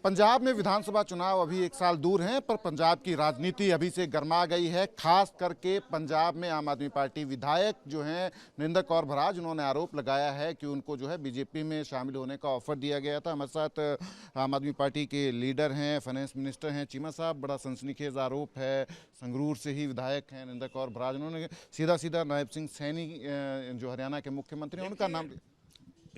पंजाब में विधानसभा चुनाव अभी एक साल दूर हैं, पर पंजाब की राजनीति अभी से गर्मा गई है। खास करके पंजाब में आम आदमी पार्टी विधायक जो हैं नरेंद्र कौर बराड़, उन्होंने आरोप लगाया है कि उनको जो है बीजेपी में शामिल होने का ऑफर दिया गया था। हमारे साथ आम आदमी पार्टी के लीडर हैं, फाइनेंस मिनिस्टर हैं चीमा साहब। बड़ा सनसनीखेज आरोप है, संगरूर से ही विधायक हैं नरेंद्र कौर बराड़, उन्होंने सीधा सीधा नायब सिंह सैनी जो हरियाणा के मुख्यमंत्री हैं उनका नाम।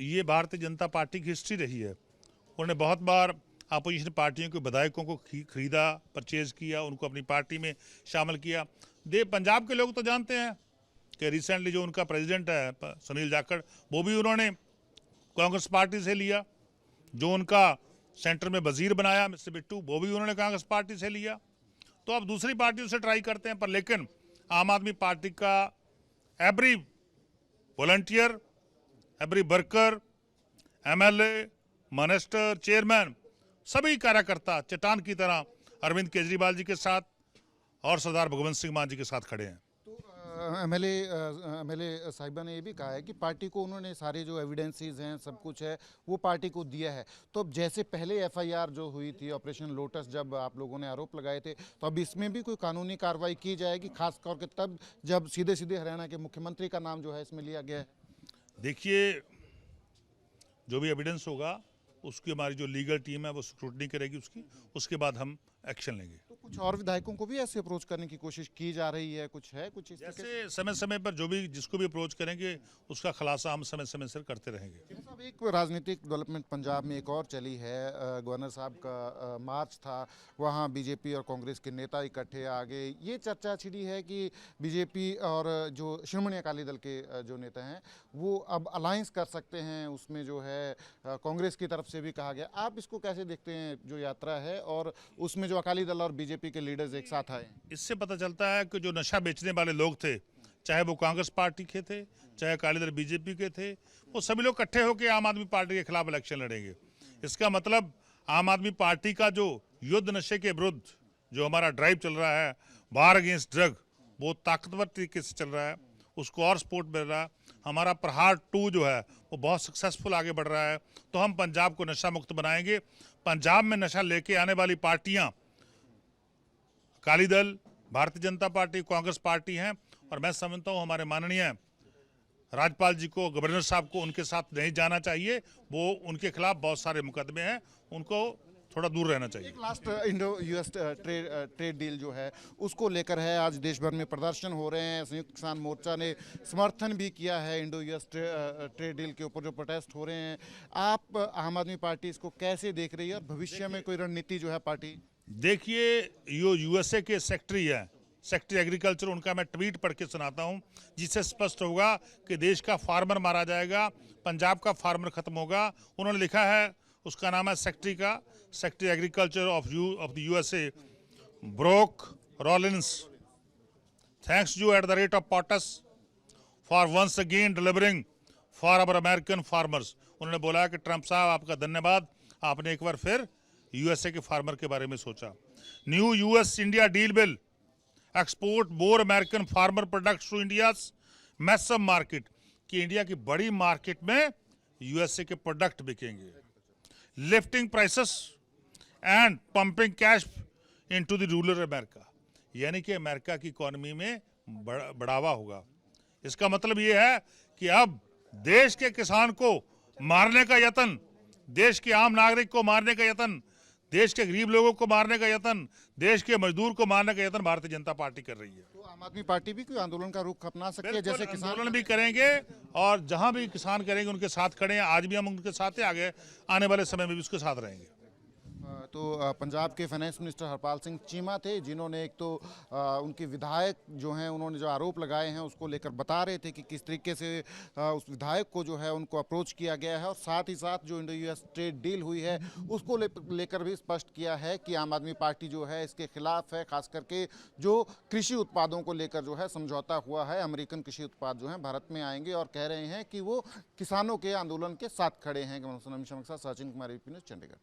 ये भारतीय जनता पार्टी की हिस्ट्री रही है। उन्होंने बहुत बार अपोजिशन पार्टियों के विधायकों को खरीदा, परचेज किया, उनको अपनी पार्टी में शामिल किया। पंजाब के लोग तो जानते हैं कि रिसेंटली जो उनका प्रेसिडेंट है सुनील जाखड़, वो भी उन्होंने कांग्रेस पार्टी से लिया। जो उनका सेंटर में वजीर बनाया मिस्टर बिट्टू, वो भी उन्होंने कांग्रेस पार्टी से लिया। तो अब दूसरी पार्टियों से ट्राई करते हैं। पर लेकिन आम आदमी पार्टी का every volunteer, every worker, MLA, minister, chairman, सभी कार्यकर्ता चट्टान की तरह अरविंद केजरीवाल जी के साथ और सरदार भगवंत सिंह मान जी के साथ खड़े हैं। तो एमएलए साहिबा ने ये भी कहा है कि पार्टी को उन्होंने सारे जो एविडेंसेस हैं, सब कुछ है, वो पार्टी को दिया है। तो अब जैसे पहले एफआईआर जो हुई थी ऑपरेशन लोटस, जब आप लोगों ने आरोप लगाए थे, तो अब इसमें भी कोई कानूनी कार्रवाई की जाएगी, खास करके तब जब सीधे सीधे हरियाणा के मुख्यमंत्री का नाम जो है इसमें लिया गया है। देखिए, जो भी एविडेंस होगा उसकी हमारी जो लीगल टीम है वो स्क्रूटनी करेगी उसके बाद हम एक्शन लेंगे। तो कुछ और विधायकों को भी ऐसे अप्रोच करने की कोशिश की जा रही है, कुछ इस जैसे समय समय पर जो भी जिसको भी अप्रोच करेंगे उसका खुलासा हम समय समय से करते रहेंगे। साहब, एक राजनीतिक डेवलपमेंट पंजाब में एक और चली है। गवर्नर साहब का मार्च था, वहाँ बीजेपी और कांग्रेस के नेता इकट्ठे आ गए। ये चर्चा छिड़ी है कि बीजेपी और जो श्रोमणी अकाली दल के जो नेता हैं वो अब अलायंस कर सकते हैं। उसमें जो है कांग्रेस की तरफ से भी कहा गया। आप इसको कैसे देखते हैं, जो यात्रा है और उसमें जो अकाली दल और बीजेपी के लीडर्स एक साथ आए? इससे पता चलता है कि जो नशा बेचने वाले लोग थे, चाहे वो कांग्रेस पार्टी के थे, चाहे अकाली दल बीजेपी के थे, वो सभी लोग इकट्ठे होकर आम आदमी पार्टी के खिलाफ इलेक्शन लड़ेंगे। इसका मतलब आम आदमी पार्टी का जो युद्ध नशे के विरुद्ध जो हमारा ड्राइव चल रहा है, वार अगेंस्ट ड्रग, वो ताकतवर तरीके से चल रहा है, उसको और सपोर्ट मिल रहा है। हमारा प्रहार 2 जो है वो बहुत सक्सेसफुल आगे बढ़ रहा है। तो हम पंजाब को नशा मुक्त बनाएंगे। पंजाब में नशा लेके आने वाली पार्टियां अकाली दल, भारतीय जनता पार्टी, कांग्रेस पार्टी हैं। और मैं समझता हूं हमारे माननीय राज्यपाल जी को, गवर्नर साहब को उनके साथ नहीं जाना चाहिए। वो उनके खिलाफ बहुत सारे मुकदमे हैं, उनको थोड़ा दूर रहना चाहिए। एक last Indo US trade deal जो है उसको लेकर है, आज देश भर में प्रदर्शन हो रहे हैं। संयुक्त किसान मोर्चा ने समर्थन भी किया है इंडो यूएस ट्रेड डील के ऊपर जो प्रोटेस्ट हो रहे हैं। आप आम आदमी पार्टी इसको कैसे देख रही है और भविष्य में कोई रणनीति जो है पार्टी? देखिए, यो यूएसए के सेक्रेटरी है, सेक्रेटरी एग्रीकल्चर, उनका मैं ट्वीट पढ़ के सुनाता हूं, जिससे स्पष्ट होगा कि देश का फार्मर मारा जाएगा, पंजाब का फार्मर खत्म होगा। उन्होंने लिखा है, उसका नाम है secretary agriculture of the USA, Brooke Rollins, thanks you at the rate of POTUS for once again delivering for our American farmers. उन्होंने बोला कि ट्रंप साहब आपका धन्यवाद, आपने एक बार फिर यूएसए के फार्मर के बारे में सोचा। New US India deal will export more American farmer products to India's massive market, कि इंडिया की बड़ी मार्केट में यूएसए के प्रोडक्ट बिकेंगे। Lifting prices and pumping cash into the rural America, यानी कि अमेरिका की इकोनॉमी में बढ़ावा होगा। इसका मतलब ये है कि अब देश के किसान को मारने का यत्न, देश के आम नागरिक को मारने का यत्न, देश के गरीब लोगों को मारने का यत्न, देश के मजदूर को मारने का यत्न भारतीय जनता पार्टी कर रही है। तो आम आदमी पार्टी भी कोई आंदोलन का रुख अपना सकती है, जैसे किसान आंदोलन भी करेंगे और जहां भी किसान करेंगे उनके साथ खड़े हैं। आज भी हम उनके साथ हैं, आगे आने वाले समय में भी उसके साथ रहेंगे। तो पंजाब के फाइनेंस मिनिस्टर हरपाल सिंह चीमा थे, जिन्होंने एक तो उनके विधायक जो हैं उन्होंने जो आरोप लगाए हैं उसको लेकर बता रहे थे कि किस तरीके से उस विधायक को जो है उनको अप्रोच किया गया है, और साथ ही साथ जो इंडो यूएस ट्रेड डील हुई है उसको लेकर भी स्पष्ट किया है कि आम आदमी पार्टी जो है इसके खिलाफ है। खास करके जो कृषि उत्पादों को लेकर जो है समझौता हुआ है, अमेरिकन कृषि उत्पाद जो है भारत में आएंगे, और कह रहे हैं कि वो किसानों के आंदोलन के साथ खड़े हैं। सचिन कुमार, चंडीगढ़।